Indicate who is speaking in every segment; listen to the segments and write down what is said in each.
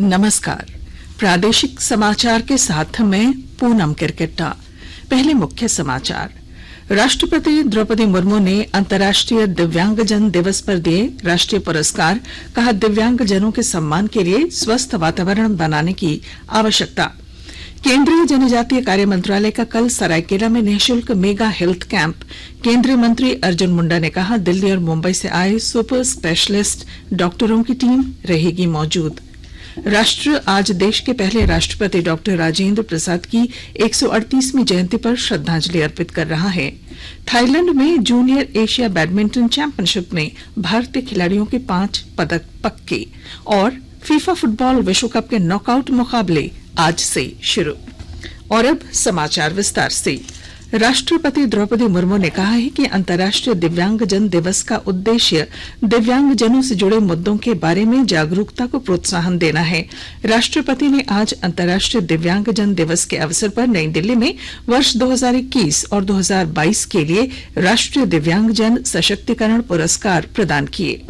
Speaker 1: नमस्कार। प्रादेशिक समाचार के साथ मैं पूनम किरकिट्टा। पहले मुख्य समाचार। राष्ट्रपति द्रौपदी मुर्मू ने अंतर्राष्ट्रीय दिव्यांगजन दिवस पर दिए राष्ट्रीय पुरस्कार। कहा, दिव्यांगजनों के सम्मान के लिए स्वस्थ वातावरण बनाने की आवश्यकता। केंद्रीय जनजातीय कार्य मंत्रालय का कल सरायकेला में निःशुल्क मेगा हेल्थ कैंप। केंद्रीय मंत्री अर्जुन मुंडा ने कहा, दिल्ली और मुंबई से आए सुपर स्पेशलिस्ट डॉक्टरों की टीम रहेगी मौजूद। राष्ट्र आज देश के पहले राष्ट्रपति डॉक्टर राजेंद्र प्रसाद की 138वीं जयंती पर श्रद्धांजलि अर्पित कर रहा है। थाईलैंड में जूनियर एशिया बैडमिंटन चैंपियनशिप में भारतीय खिलाड़ियों के 5 पदक पक्के। और फीफा फुटबॉल विश्व कप के नॉकआउट मुकाबले आज से शुरू। और अब समाचार विस्तार से। राष्ट्रपति द्रौपदी मुर्मू ने कहा है कि अंतर्राष्ट्रीय दिव्यांगजन दिवस का उद्देश्य दिव्यांगजनों से जुड़े मुद्दों के बारे में जागरूकता को प्रोत्साहन देना है। राष्ट्रपति ने आज अंतर्राष्ट्रीय दिव्यांगजन दिवस के अवसर पर नई दिल्ली में वर्ष 2021 और 2022 के लिए राष्ट्रीय दिव्यांगजन सशक्तिकरण पुरस्कार प्रदान किए।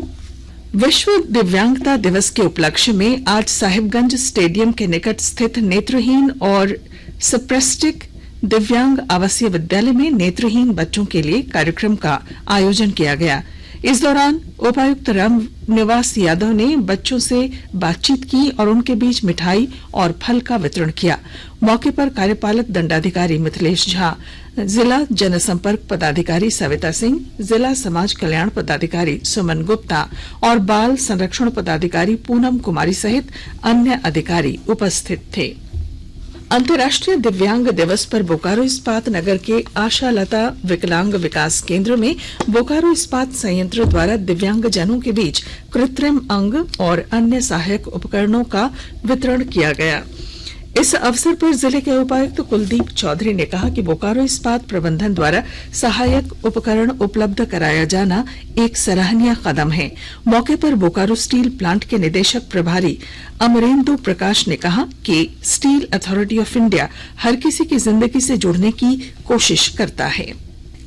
Speaker 1: विश्व दिव्यांगता दिवस के उपलक्ष्य में आज साहिबगंज स्टेडियम के निकट स्थित नेत्रहीन और स्प्रेस्टिक दिव्यांग आवासीय विद्यालय में नेत्रहीन बच्चों के लिए कार्यक्रम का आयोजन किया गया। इस दौरान उपायुक्त रामनिवास यादव ने बच्चों से बातचीत की और उनके बीच मिठाई और फल का वितरण किया। मौके पर कार्यपालक दंडाधिकारी मिथिलेश झा, जिला जनसंपर्क पदाधिकारी सविता सिंह, जिला समाज कल्याण पदाधिकारी सुमन गुप्ता और बाल संरक्षण पदाधिकारी पूनम कुमारी सहित अन्य अधिकारी उपस्थित थे। अंतर्राष्ट्रीय दिव्यांग दिवस पर बोकारो इस्पात नगर के आशा लता विकलांग विकास केंद्र में बोकारो इस्पात संयंत्र द्वारा दिव्यांगजनों के बीच कृत्रिम अंग और अन्य सहायक उपकरणों का वितरण किया गया। इस अवसर पर जिले के उपायुक्त कुलदीप चौधरी ने कहा कि बोकारो इस्पात प्रबंधन द्वारा सहायक उपकरण उपलब्ध कराया जाना एक सराहनीय कदम है। मौके पर बोकारो स्टील प्लांट के निदेशक प्रभारी अमरेंदु प्रकाश ने कहा कि स्टील अथॉरिटी ऑफ इंडिया हर किसी की जिंदगी से जुड़ने की कोशिश करता है।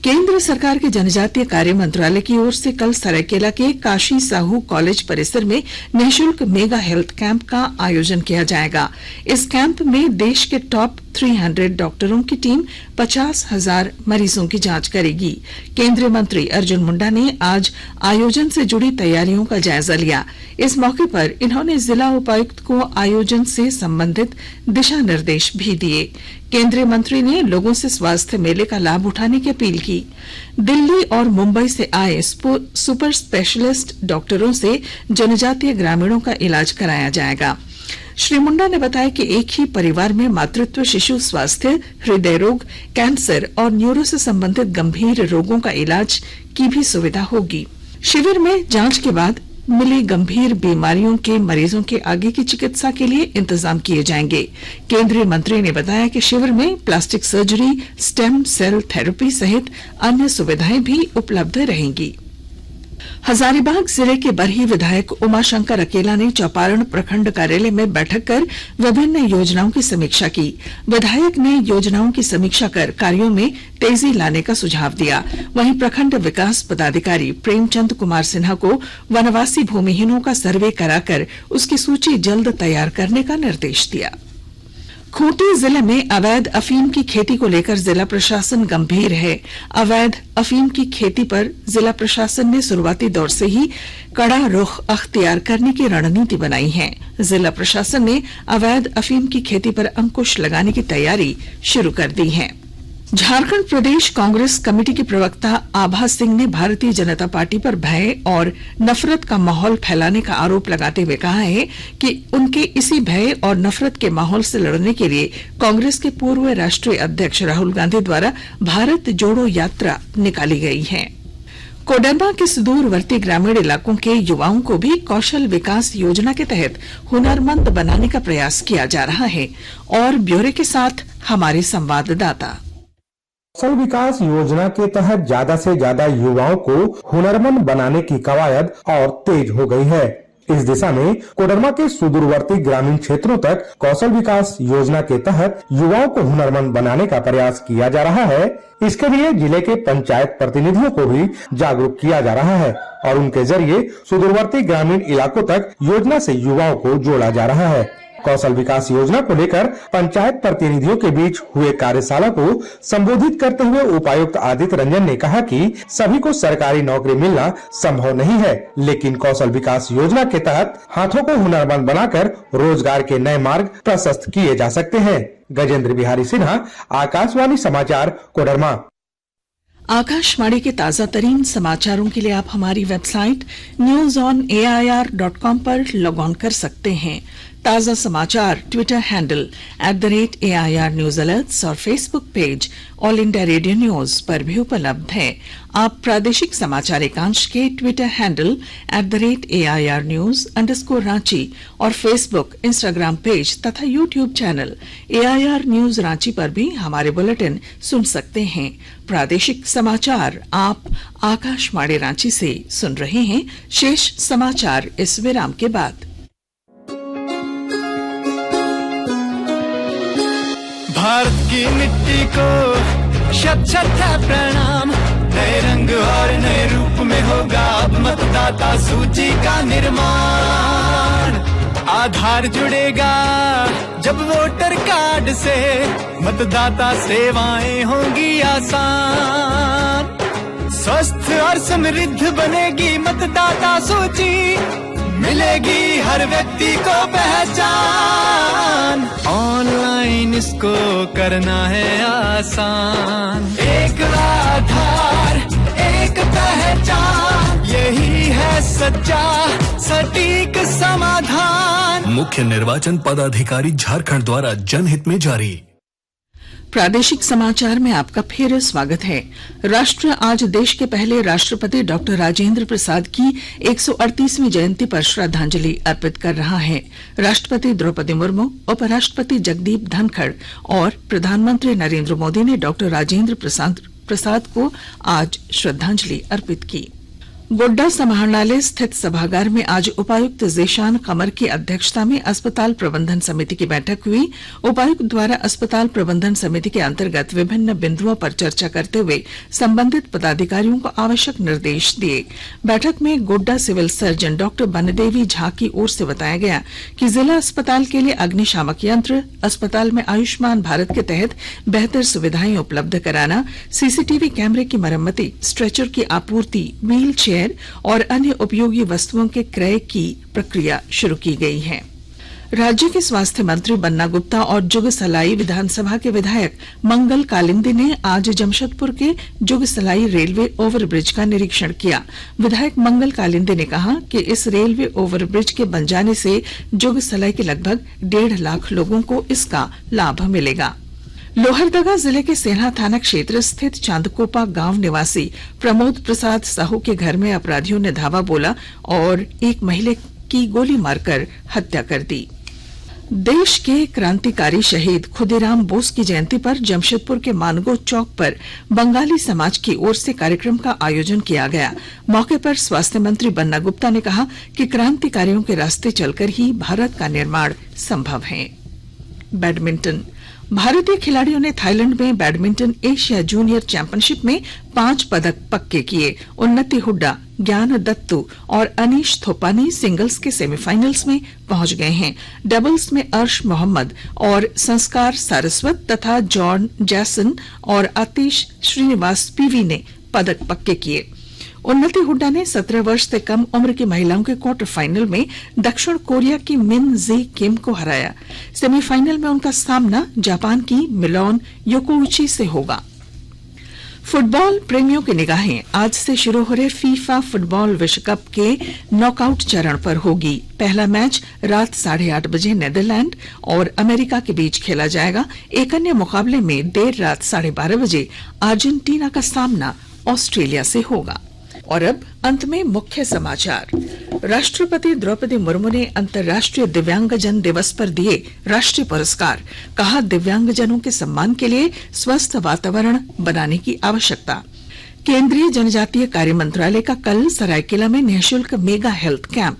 Speaker 1: केंद्र सरकार के जनजातीय कार्य मंत्रालय की ओर से कल सरायकेला के काशी साहू कॉलेज परिसर में निःशुल्क मेगा हेल्थ कैंप का आयोजन किया जाएगा। इस कैंप में देश के टॉप 300 डॉक्टरों की टीम 50,000 मरीजों की जांच करेगी। केंद्रीय मंत्री अर्जुन मुंडा ने आज आयोजन से जुड़ी तैयारियों का जायजा लिया। इस मौके पर इन्होंने जिला उपायुक्त को आयोजन से संबंधित दिशा निर्देश भी दिए। केंद्रीय मंत्री ने लोगों से स्वास्थ्य मेले का लाभ उठाने की अपील की। दिल्ली और मुंबई से आए सुपर स्पेशलिस्ट डॉक्टरों से जनजातीय ग्रामीणों का इलाज कराया जाएगा। श्री मुंडा ने बताया कि एक ही परिवार में मातृत्व, शिशु स्वास्थ्य, हृदय रोग, कैंसर और न्यूरो से संबंधित गंभीर रोगों का इलाज की भी सुविधा होगी। शिविर में जांच के बाद मिली गंभीर बीमारियों के मरीजों के आगे की चिकित्सा के लिए इंतजाम किए जाएंगे। केंद्रीय मंत्री ने बताया कि शिविर में plastic surgery, stem cell therapy सहित अन्य सुविधाएं भी उपलब्ध रहेंगी। हजारीबाग जिले के बरही विधायक उमाशंकर अकेला ने चौपारण प्रखंड कार्यालय में बैठक कर विभिन्न योजनाओं की समीक्षा की। विधायक ने योजनाओं की समीक्षा कर कार्यों में तेजी लाने का सुझाव दिया। वहीं प्रखंड विकास पदाधिकारी प्रेमचंद कुमार सिन्हा को वनवासी भूमिहीनों का सर्वे कराकर उसकी सूची जल्द तैयार करने का निर्देश दिया। खूंटी जिले में अवैध अफीम की खेती को लेकर जिला प्रशासन गंभीर है। अवैध अफीम की खेती पर जिला प्रशासन ने शुरुआती दौर से ही कड़ा रुख अख्तियार करने की रणनीति बनाई है। जिला प्रशासन ने अवैध अफीम की खेती पर अंकुश लगाने की तैयारी शुरू कर दी है। झारखंड प्रदेश कांग्रेस कमेटी के प्रवक्ता आभा सिंह ने भारतीय जनता पार्टी पर भय और नफरत का माहौल फैलाने का आरोप लगाते हुए कहा है कि उनके इसी भय और नफरत के माहौल से लड़ने के लिए कांग्रेस के पूर्व राष्ट्रीय अध्यक्ष राहुल गांधी द्वारा भारत जोड़ो यात्रा निकाली गई है। कोडरमा के सुदूरवर्ती ग्रामीण इलाकों के युवाओं को भी कौशल विकास योजना के तहत हुनरमंद बनाने का प्रयास किया जा रहा है। और ब्यौरे के साथ हमारे संवाददाता।
Speaker 2: कौशल विकास योजना के तहत ज्यादा से ज्यादा युवाओं को हुनरमंद बनाने की कवायद और तेज हो गई है। इस दिशा में कोडरमा के सुदूरवर्ती ग्रामीण क्षेत्रों तक कौशल विकास योजना के तहत युवाओं को हुनरमंद बनाने का प्रयास किया जा रहा है। इसके लिए जिले के पंचायत प्रतिनिधियों को भी जागरूक किया जा रहा है और उनके जरिए सुदूरवर्ती ग्रामीण इलाकों तक योजना से युवाओं को जोड़ा जा रहा है। कौशल विकास योजना को लेकर पंचायत प्रतिनिधियों के बीच हुए कार्यशाला को संबोधित करते हुए उपायुक्त आदित्य रंजन ने कहा कि सभी को सरकारी नौकरी मिलना संभव नहीं है, लेकिन कौशल विकास योजना के तहत हाथों को हुनरमंद बनाकर रोजगार के नए मार्ग प्रशस्त किए जा सकते हैं। गजेंद्र बिहारी सिन्हा, आकाशवाणी समाचार, कोडरमा।
Speaker 1: आकाशवाणी के ताजा तरीन समाचारों के लिए आप हमारी वेबसाइट newsonair.com पर लॉग ऑन कर सकते हैं। ताजा समाचार Twitter handle @AIR news alerts और Facebook page all India radio news पर भी उपलब्ध है। आप प्रादेशिक समाचार एकांश के Twitter handle @AIR news _ Ranchi और फेसबुक, इंस्टाग्राम पेज तथा YouTube channel AIR news Ranchi पर भी हमारे बुलेटिन सुन सकते हैं। प्रादेशिक समाचार आप आकाशवाणी रांची से सुन रहे हैं। शेष समाचार इस विराम के बाद।
Speaker 3: भारत की मिट्टी को शत शत प्रणाम। नए रंग और नए रूप में होगा अब मतदाता सूची का निर्माण। आधार जुड़ेगा जब वोटर कार्ड से, मतदाता सेवाएं होंगी आसान। स्वस्थ और समृद्ध बनेगी मतदाता सूची, मिलेगी हर व्यक्ति को पहचान। ऑनलाइन इसको करना है आसान। एक आधार, एक पहचान, यही है सच्चा सटीक समाधान।
Speaker 4: मुख्य निर्वाचन पदाधिकारी झारखंड द्वारा जनहित में जारी।
Speaker 1: प्रादेशिक समाचार में आपका फिर स्वागत है। राष्ट्र आज देश के पहले राष्ट्रपति डॉक्टर राजेंद्र प्रसाद की 138वीं जयंती पर श्रद्धांजलि अर्पित कर रहा है। राष्ट्रपति द्रौपदी मुर्मू, उपराष्ट्रपति जगदीप धनखड़ और प्रधानमंत्री नरेंद्र मोदी ने डॉक्टर राजेंद्र प्रसाद को आज श्रद्धांजलि अर्पित की। गोड्डा समाहरणालय स्थित सभागार में आज उपायुक्त जीशान कमर की अध्यक्षता में अस्पताल प्रबंधन समिति की बैठक हुई। उपायुक्त द्वारा अस्पताल प्रबंधन समिति के अंतर्गत विभिन्न बिंदुओं पर चर्चा करते हुए संबंधित पदाधिकारियों को आवश्यक निर्देश दिए। बैठक में Godda civil surgeon doctor Bandevi Jha की ओर से बताया गया कि जिला अस्पताल के लिए अग्निशामक यंत्र, अस्पताल में आयुष्मान भारत के तहत बेहतर सुविधाएं उपलब्ध कराना, सीसीटीवी कैमरे की मरम्मति, स्ट्रेचर की आपूर्ति, व्हील चेयर और अन्य उपयोगी वस्तुओं के क्रय की प्रक्रिया शुरू की गई है। राज्य के स्वास्थ्य मंत्री बन्ना गुप्ता और जुगसलाई विधानसभा के विधायक मंगल कालिंदी ने आज जमशेदपुर के जुगसलाई रेलवे ओवरब्रिज का निरीक्षण किया। विधायक मंगल कालिंदी ने कहा कि इस रेलवे ओवरब्रिज के बन जाने से जुगसलाई के लगभग 1.5 लाख लोगों को इसका लाभ मिलेगा। लोहरदगा जिले के सेन्हा थाना क्षेत्र स्थित चांदकोपा गांव निवासी प्रमोद प्रसाद साहू के घर में अपराधियों ने धावा बोला और एक महिला की गोली मारकर हत्या कर दी। देश के क्रांतिकारी शहीद खुदीराम बोस की जयंती पर जमशेदपुर के मानगो चौक पर बंगाली समाज की ओर से कार्यक्रम का आयोजन किया गया। मौके पर स्वास्थ्य मंत्री बन्ना गुप्ता ने कहा कि क्रांतिकारियों के रास्ते चलकर ही भारत का निर्माण संभव है। बैडमिंटन। भारतीय खिलाड़ियों ने थाईलैंड में बैडमिंटन एशिया जूनियर चैंपियनशिप में 5 पदक पक्के किए। उन्नति हुड्डा, ज्ञान दत्तू और अनीश थोपानी सिंगल्स के सेमीफाइनल्स में पहुंच गए हैं। डबल्स में अर्श मोहम्मद और संस्कार सारस्वत तथा जॉन जैसन और आतिश श्रीनिवास पीवी ने पदक पक्के किए। उन्नति हुड्डा ने 17 वर्ष से कम उम्र की महिलाओं के क्वार्टर फाइनल में दक्षिण कोरिया की मिन जी किम को हराया। सेमीफाइनल में उनका सामना जापान की मिलोन योकोउची से होगा। फुटबॉल प्रेमियों की निगाहें आज से शुरू हो रहे फीफा फुटबॉल विश्व कप के नॉकआउट चरण पर होगी। पहला मैच रात 8:30 बजे नीदरलैंड और अमेरिका के बीच खेला जाएगा। एक अन्य मुकाबले में देर रात 12:30 बजे अर्जेंटीना का सामना ऑस्ट्रेलिया से होगा। और अब अंत में मुख्य समाचार। राष्ट्रपति द्रौपदी मुर्मू ने अंतर्राष्ट्रीय दिव्यांगजन दिवस पर दिए राष्ट्रीय पुरस्कार। कहा, दिव्यांगजनों के सम्मान के लिए स्वस्थ वातावरण बनाने की आवश्यकता। केंद्रीय जनजातीय कार्य मंत्रालय का कल सरायकेला में निःशुल्क मेगा हेल्थ कैंप।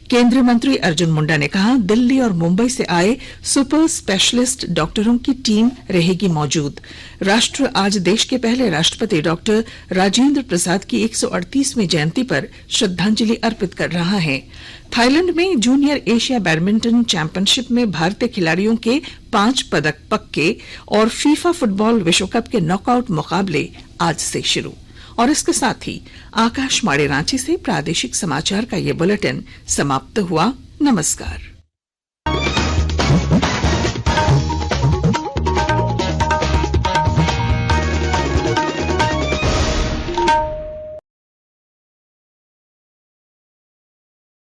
Speaker 1: केंद्रीय मंत्री अर्जुन मुंडा ने कहा, दिल्ली और मुंबई से आए सुपर स्पेशलिस्ट डॉक्टरों की टीम रहेगी मौजूद। राष्ट्र आज देश के पहले राष्ट्रपति डॉक्टर राजेंद्र प्रसाद की 138वीं जयंती पर श्रद्धांजलि अर्पित कर रहा है। थाईलैंड में जूनियर एशिया बैडमिंटन चैंपियनशिप में भारतीय खिलाड़ियों के 5 पदक पक्के और फीफा फुटबॉल विश्व कप के नॉकआउट मुकाबले आज से शुरू। और इसके साथ ही आकाशवाणी रांची से प्रादेशिक समाचार का ये बुलेटिन समाप्त हुआ। नमस्कार।